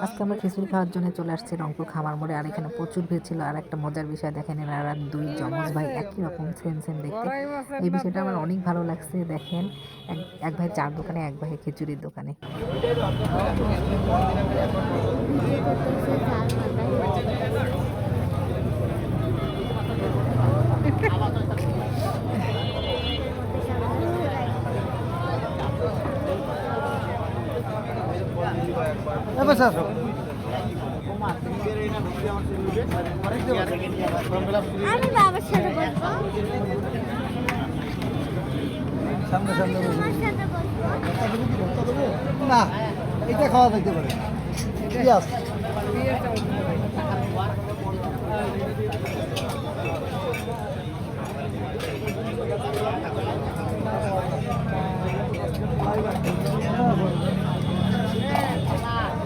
আজকে আমরা খিচুড়ি খাওয়ার জন্য চলে আসছি রংপুর খামার মোড়ে। আর এখানে প্রচুর ভিড় ছিল। আর একটা মজার বিষয় দেখেন, এনারা দুই যমজ ভাই একই রকম সেম সেম দেখতে। এই বিষয়টা আমার অনেক ভালো লাগছে। দেখেন, এক ভাই চার দোকানে, এক ভাই খিচুড়ির দোকানে। আমি বাবার সাথে বলবো, সামনে সামনে তোমার সাথে বলবো। না, এটা খাওয়া যাইতে পারে। পিঁয়াজ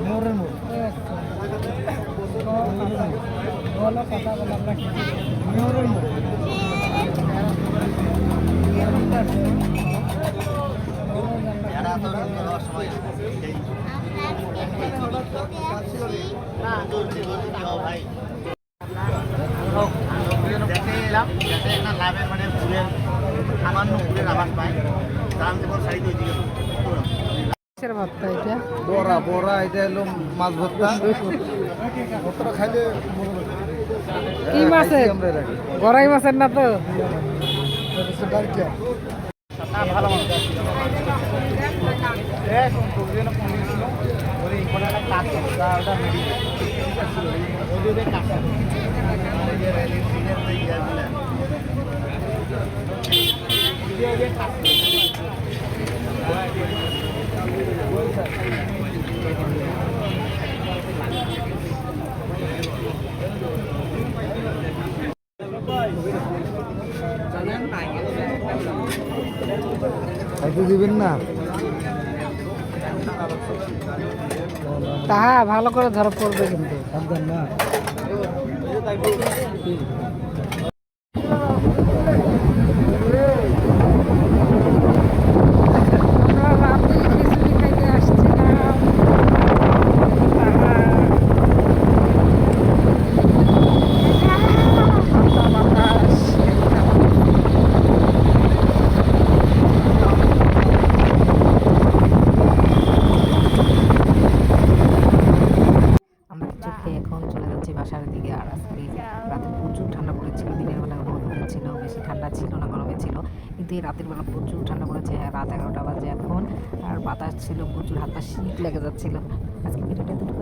মোড়ের মোড় মোড়ের মোড় বড়া বড়া, এটা হলো মাছ ভর্তা। ভর্তাটা খাইলে কি মাছের? আমরা রাখি গরাই মাছের না তো? ভালো খাইতে দিবেন না? তাহা ভালো করে ধরা পড়বে কিন্তু। সাবধান না। এখন চলে যাচ্ছি বাসার দিকে। আর আজকে রাতে প্রচুর ঠান্ডা পড়েছিল, দিনের বেলা রোদ উঠেছিল, বেশি ঠান্ডা ছিল না, গরমে ছিল। কিন্তু এই রাতের বেলা প্রচুর ঠান্ডা পড়েছে। রাত 11টা বাজে এখন, আর বাতাস ছিল প্রচুর, হাত পা শীত লেগে যাচ্ছিল। আজকে ভিডিওটা দুটো